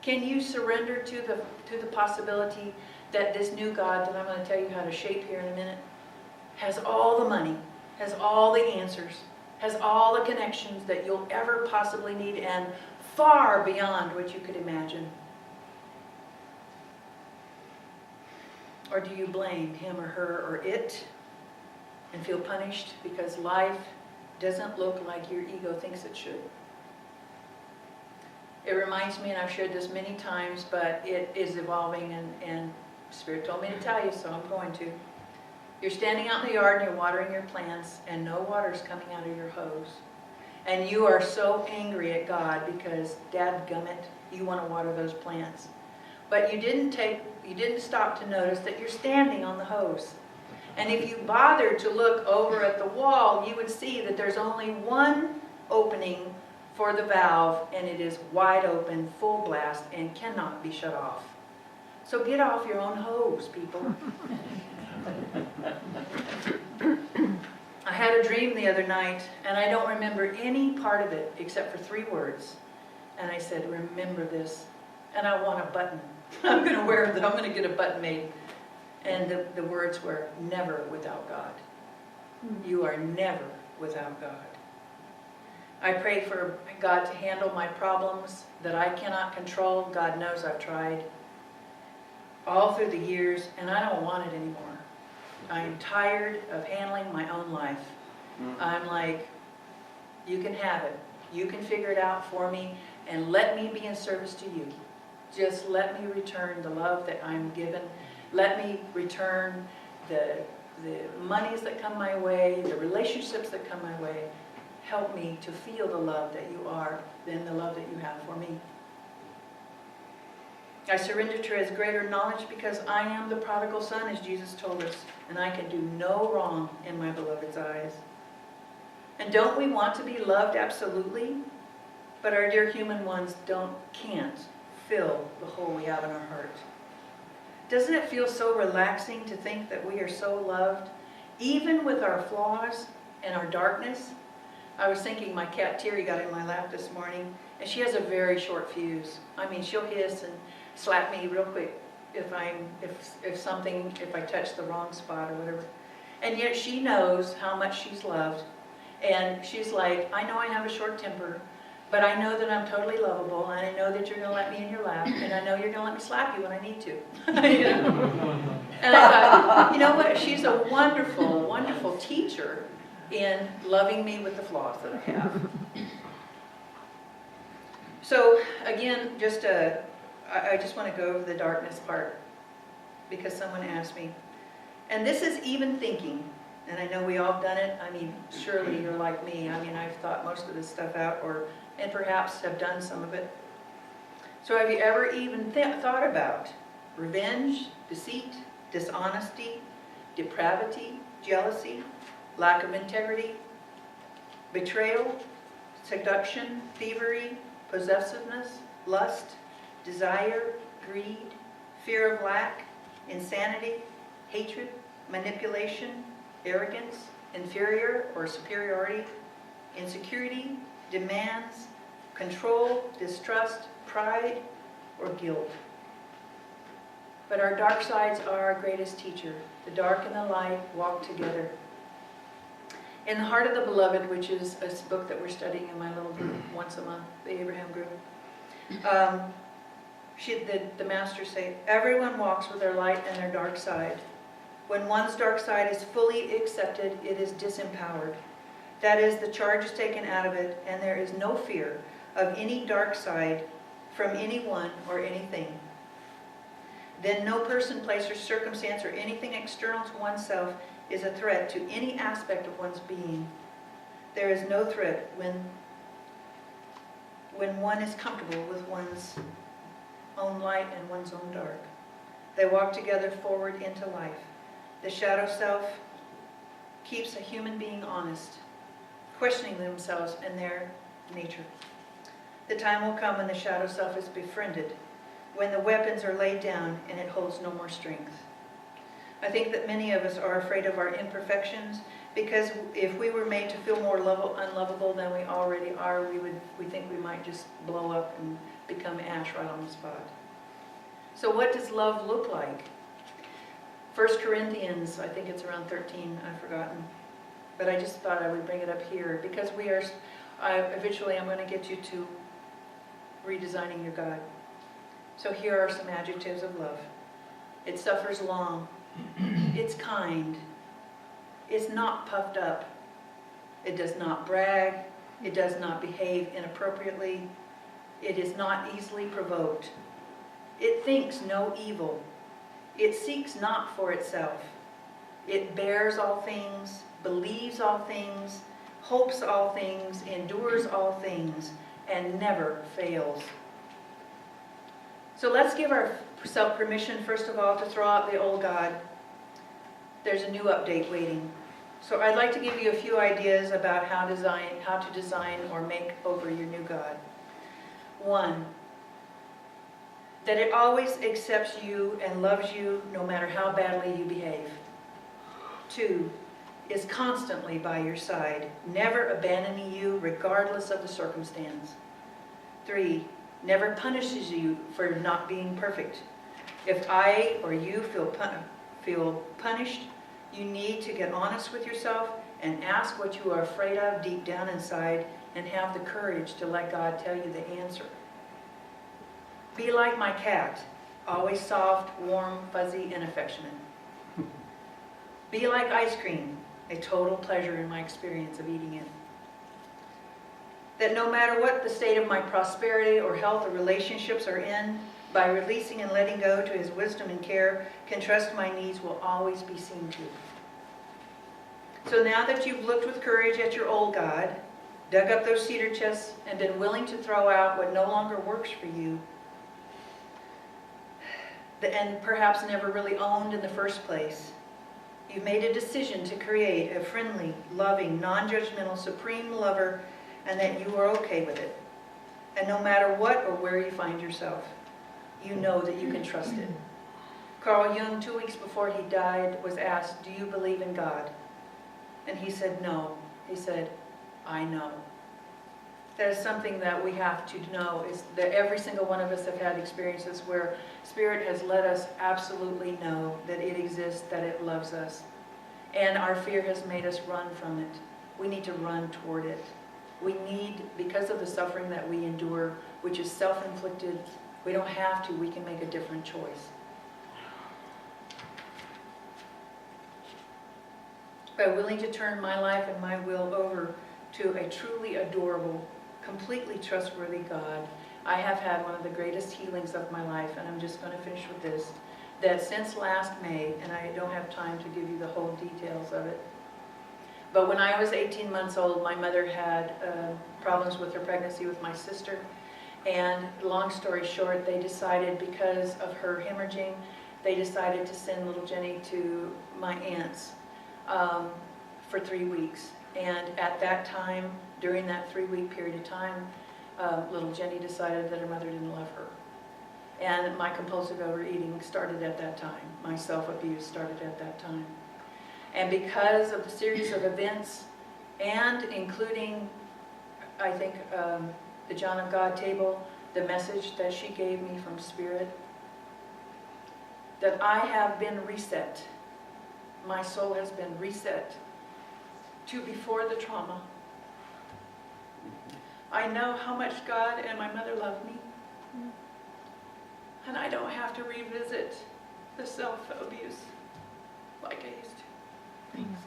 Can you surrender to the possibility that this new God that I'm going to tell you how to shape here in a minute has all the money, has all the answers, has all the connections that you'll ever possibly need, and far beyond what you could imagine? Or do you blame him or her or it and feel punished because life doesn't look like your ego thinks it should? It reminds me, and I've shared this many times, but it is evolving, and Spirit told me to tell you, so I'm going to. You're standing out in the yard and you're watering your plants, and no water's coming out of your hose. And you are so angry at God because, dadgummit, you want to water those plants. But you didn't stop to notice that you're standing on the hose. And if you bothered to look over at the wall, you would see that there's only one opening for the valve, and it is wide open, full blast, and cannot be shut off. So get off your own hose, people. I had a dream the other night, and I don't remember any part of it except for 3 words. And I said, remember this. And I want a button. I'm going to get a button made. And the words were, never without God. You are never without God. I pray for God to handle my problems that I cannot control. God knows I've tried all through the years, and I don't want it anymore. I'm tired of handling my own life. I'm like, you can have it. You can figure it out for me, and let me be in service to you. Just let me return the love that I'm given. Let me return the monies that come my way, the relationships that come my way. Help me to feel the love that you are, and the love that you have for me. I surrender to his greater knowledge because I am the prodigal son, as Jesus told us, and I can do no wrong in my beloved's eyes. And don't we want to be loved absolutely? But our dear human ones can't fill the hole we have in our heart. Doesn't it feel so relaxing to think that we are so loved, even with our flaws and our darkness? I was thinking my cat Terry got in my lap this morning, and she has a very short fuse. I mean, she'll hiss and slap me real quick if I touch the wrong spot or whatever. And yet she knows how much she's loved. And she's like, I know I have a short temper, but I know that I'm totally lovable, and I know that you're going to let me in your lap, and I know you're going to let me slap you when I need to. And I thought, you know what? She's a wonderful, wonderful teacher in loving me with the flaws that I have. So again, I just want to go over the darkness part because someone asked me. And this is even thinking. And I know we all have done it. I mean, surely you're like me. I mean, I've thought most of this stuff out, and perhaps have done some of it. So have you ever even thought about revenge, deceit, dishonesty, depravity, jealousy, lack of integrity, betrayal, seduction, thievery, possessiveness, lust, desire, greed, fear of lack, insanity, hatred, manipulation, arrogance, inferior or superiority, insecurity, demands, control, distrust, pride, or guilt? But our dark sides are our greatest teacher. The dark and the light walk together. In the Heart of the Beloved, which is a book that we're studying in my little group once a month, the Abraham group, the masters say, everyone walks with their light and their dark side. When one's dark side is fully accepted, it is disempowered. That is, the charge is taken out of it, and there is no fear of any dark side from anyone or anything. Then no person, place, or circumstance, or anything external to oneself is a threat to any aspect of one's being. There is no threat when one is comfortable with one's own light and one's own dark. They walk together forward into life. The shadow self keeps a human being honest, questioning themselves and their nature. The time will come when the shadow self is befriended, when the weapons are laid down and it holds no more strength. I think that many of us are afraid of our imperfections because if we were made to feel more unlovable than we already are, we think we might just blow up and become ash right on the spot. So what does love look like? 1 Corinthians, I think it's around 13, I've forgotten. But I just thought I would bring it up here because eventually I'm going to get you to redesigning your God. So here are some adjectives of love. It suffers long. It's kind. It's not puffed up. It does not brag. It does not behave inappropriately. It is not easily provoked. It thinks no evil. It seeks not for itself. It bears all things, believes all things, hopes all things, endures all things, and never fails. So let's give ourselves permission, first of all, to throw out the old God. There's a new update waiting. So I'd like to give you a few ideas about how to design or make over your new God. 1, that it always accepts you and loves you no matter how badly you behave. 2, is constantly by your side, never abandoning you regardless of the circumstance. 3, never punishes you for not being perfect. If I or you feel punished, you need to get honest with yourself and ask what you are afraid of deep down inside and have the courage to let God tell you the answer. Be like my cat, always soft, warm, fuzzy, and affectionate. Be like ice cream, a total pleasure in my experience of eating it. That no matter what the state of my prosperity or health or relationships are in, by releasing and letting go to His wisdom and care, can trust my needs will always be seen to. So now that you've looked with courage at your old God, dug up those cedar chests, and been willing to throw out what no longer works for you, and perhaps never really owned in the first place, you've made a decision to create a friendly, loving, non-judgmental, supreme lover, and that you are okay with it. And no matter what or where you find yourself, you know that you can trust it. Carl Jung, 2 weeks before he died, was asked, "Do you believe in God?" And he said, "No." He said, "I know." That is something that we have to know, is that every single one of us have had experiences where Spirit has let us absolutely know that it exists, that it loves us. And our fear has made us run from it. We need to run toward it. We need, because of the suffering that we endure, which is self-inflicted, we don't have to, we can make a different choice. By willing to turn my life and my will over to a truly adorable, completely trustworthy God, I have had one of the greatest healings of my life, and I'm just going to finish with this, that since last May, and I don't have time to give you the whole details of it, but when I was 18 months old, my mother had problems with her pregnancy with my sister, and long story short, they decided, because of her hemorrhaging, they decided to send little Jenny to my aunt's for 3 weeks. And at that time, during that 3-week period of time, little Jenny decided that her mother didn't love her. And my compulsive overeating started at that time. My self-abuse started at that time. And because of the series of events, and including, I think, the John of God table, the message that she gave me from Spirit, that I have been reset. My soul has been reset to before the trauma. I know how much God and my mother loved me. And I don't have to revisit the self-abuse like I used to. Thanks.